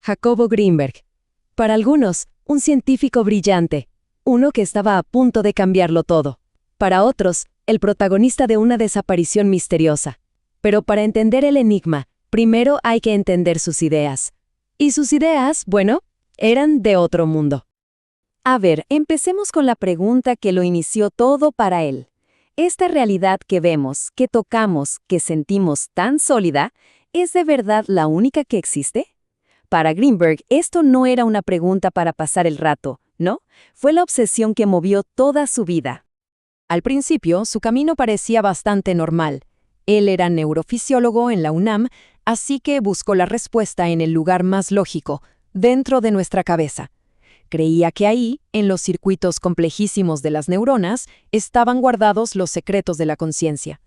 Jacobo Greenberg. Para algunos, un científico brillante, uno que estaba a punto de cambiarlo todo. Para otros, el protagonista de una desaparición misteriosa. Pero para entender el enigma, primero hay que entender sus ideas. Y sus ideas, bueno, eran de otro mundo. A ver, empecemos con la pregunta que lo inició todo para él. ¿Esta realidad que vemos, que tocamos, que sentimos tan sólida, es de verdad la única que existe? Para Greenberg, esto no era una pregunta para pasar el rato, ¿no? Fue la obsesión que movió toda su vida. Al principio, su camino parecía bastante normal. Él era neurofisiólogo en la UNAM, así que buscó la respuesta en el lugar más lógico, dentro de nuestra cabeza. Creía que ahí, en los circuitos complejísimos de las neuronas, estaban guardados los secretos de la conciencia.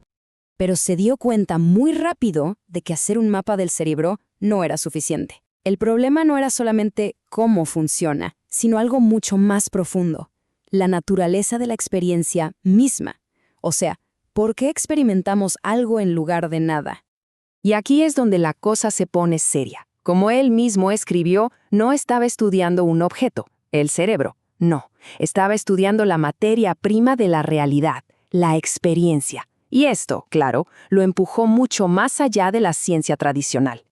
Pero se dio cuenta muy rápido de que hacer un mapa del cerebro no era suficiente. El problema no era solamente cómo funciona, sino algo mucho más profundo: la naturaleza de la experiencia misma. O sea, ¿por qué experimentamos algo en lugar de nada? Y aquí es donde la cosa se pone seria. Como él mismo escribió, no estaba estudiando un objeto, el cerebro. No, estaba estudiando la materia prima de la realidad, la experiencia. Y esto, claro, lo empujó mucho más allá de la ciencia tradicional.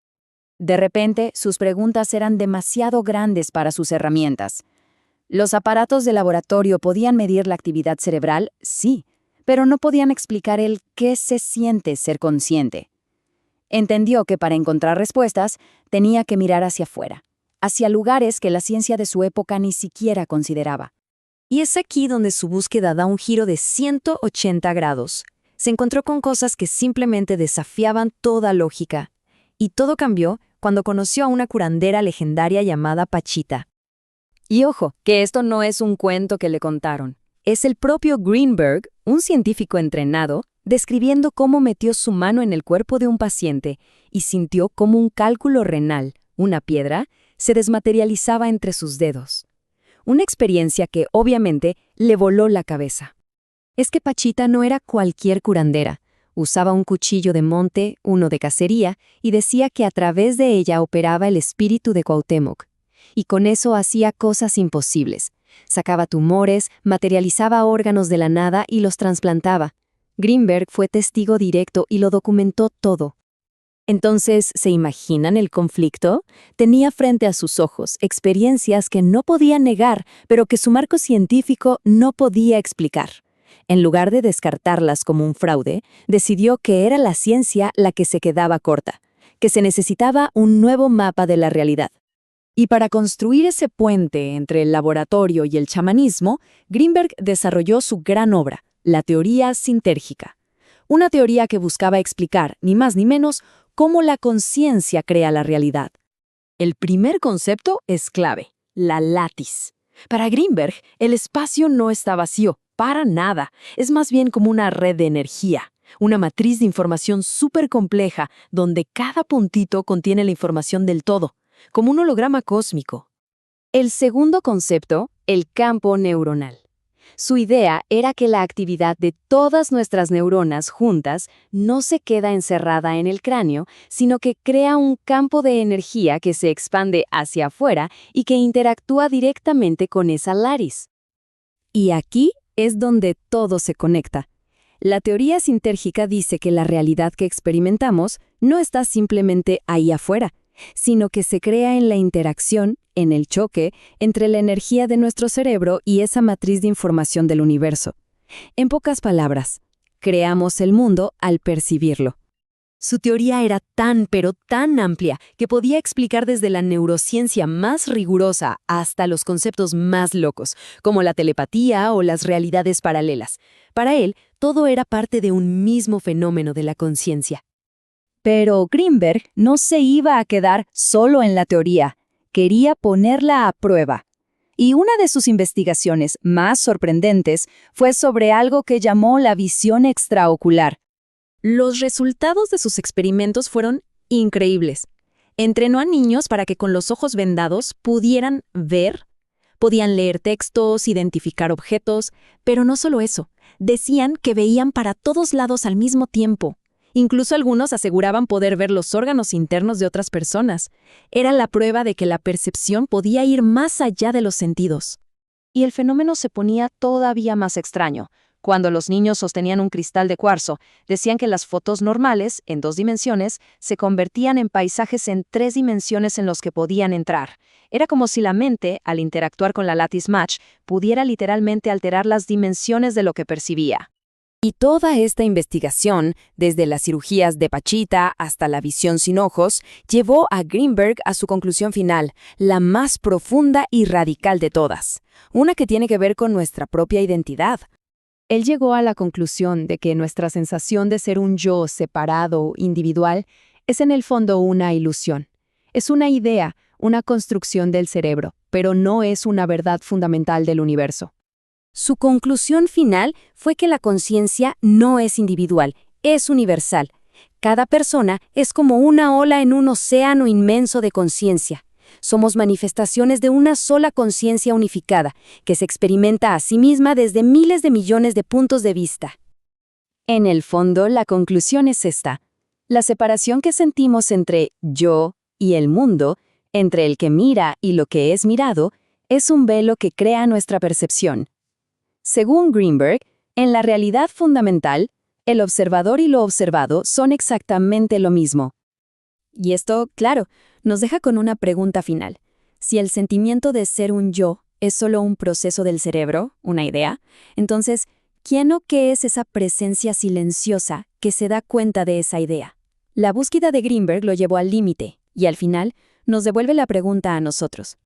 De repente, sus preguntas eran demasiado grandes para sus herramientas. ¿Los aparatos de laboratorio podían medir la actividad cerebral? Sí, pero no podían explicar el qué se siente ser consciente. Entendió que para encontrar respuestas tenía que mirar hacia afuera, hacia lugares que la ciencia de su época ni siquiera consideraba. Y es aquí donde su búsqueda da un giro de 180 grados. Se encontró con cosas que simplemente desafiaban toda lógica. Y todo cambió cuando conoció a una curandera legendaria llamada Pachita. Y ojo, que esto no es un cuento que le contaron. Es el propio Greenberg, un científico entrenado, describiendo cómo metió su mano en el cuerpo de un paciente y sintió cómo un cálculo renal, una piedra, se desmaterializaba entre sus dedos. Una experiencia que, obviamente, le voló la cabeza. Es que Pachita no era cualquier curandera. Usaba un cuchillo de monte, uno de cacería, y decía que a través de ella operaba el espíritu de Cuauhtémoc. Y con eso hacía cosas imposibles. Sacaba tumores, materializaba órganos de la nada y los trasplantaba. Greenberg fue testigo directo y lo documentó todo. Entonces, ¿se imaginan el conflicto? Tenía frente a sus ojos experiencias que no podía negar, pero que su marco científico no podía explicar. En lugar de descartarlas como un fraude, decidió que era la ciencia la que se quedaba corta, que se necesitaba un nuevo mapa de la realidad. Y para construir ese puente entre el laboratorio y el chamanismo, Greenberg desarrolló su gran obra, la teoría sintérgica. Una teoría que buscaba explicar, ni más ni menos, cómo la conciencia crea la realidad. El primer concepto es clave, la látiz. Para Greenberg, el espacio no está vacío, para nada. Es más bien como una red de energía, una matriz de información súper compleja donde cada puntito contiene la información del todo, como un holograma cósmico. El segundo concepto, el campo neuronal. Su idea era que la actividad de todas nuestras neuronas juntas no se queda encerrada en el cráneo, sino que crea un campo de energía que se expande hacia afuera y que interactúa directamente con esa látiz. Y aquí es donde todo se conecta. La teoría sintérgica dice que la realidad que experimentamos no está simplemente ahí afuera, sino que se crea en la interacción, en el choque, entre la energía de nuestro cerebro y esa matriz de información del universo. En pocas palabras, creamos el mundo al percibirlo. Su teoría era tan pero tan amplia que podía explicar desde la neurociencia más rigurosa hasta los conceptos más locos, como la telepatía o las realidades paralelas. Para él, todo era parte de un mismo fenómeno de la conciencia. Pero Greenberg no se iba a quedar solo en la teoría, quería ponerla a prueba. Y una de sus investigaciones más sorprendentes fue sobre algo que llamó la visión extraocular. Los resultados de sus experimentos fueron increíbles. Entrenó a niños para que con los ojos vendados pudieran ver, podían leer textos, identificar objetos, pero no solo eso, decían que veían para todos lados al mismo tiempo. Incluso algunos aseguraban poder ver los órganos internos de otras personas. Era la prueba de que la percepción podía ir más allá de los sentidos. Y el fenómeno se ponía todavía más extraño. Cuando los niños sostenían un cristal de cuarzo, decían que las fotos normales, en 2 dimensiones, se convertían en paisajes en 3 dimensiones en los que podían entrar. Era como si la mente, al interactuar con la lattice match, pudiera literalmente alterar las dimensiones de lo que percibía. Y toda esta investigación, desde las cirugías de Pachita hasta la visión sin ojos, llevó a Greenberg a su conclusión final, la más profunda y radical de todas, una que tiene que ver con nuestra propia identidad. Él llegó a la conclusión de que nuestra sensación de ser un yo separado, individual, es en el fondo una ilusión. Es una idea, una construcción del cerebro, pero no es una verdad fundamental del universo. Su conclusión final fue que la conciencia no es individual, es universal. Cada persona es como una ola en un océano inmenso de conciencia. Somos manifestaciones de una sola conciencia unificada, que se experimenta a sí misma desde miles de millones de puntos de vista. En el fondo, la conclusión es esta. La separación que sentimos entre yo y el mundo, entre el que mira y lo que es mirado, es un velo que crea nuestra percepción. Según Greenberg, en la realidad fundamental, el observador y lo observado son exactamente lo mismo. Y esto, claro, nos deja con una pregunta final. Si el sentimiento de ser un yo es solo un proceso del cerebro, una idea, entonces, ¿quién o qué es esa presencia silenciosa que se da cuenta de esa idea? La búsqueda de Greenberg lo llevó al límite, y al final, nos devuelve la pregunta a nosotros.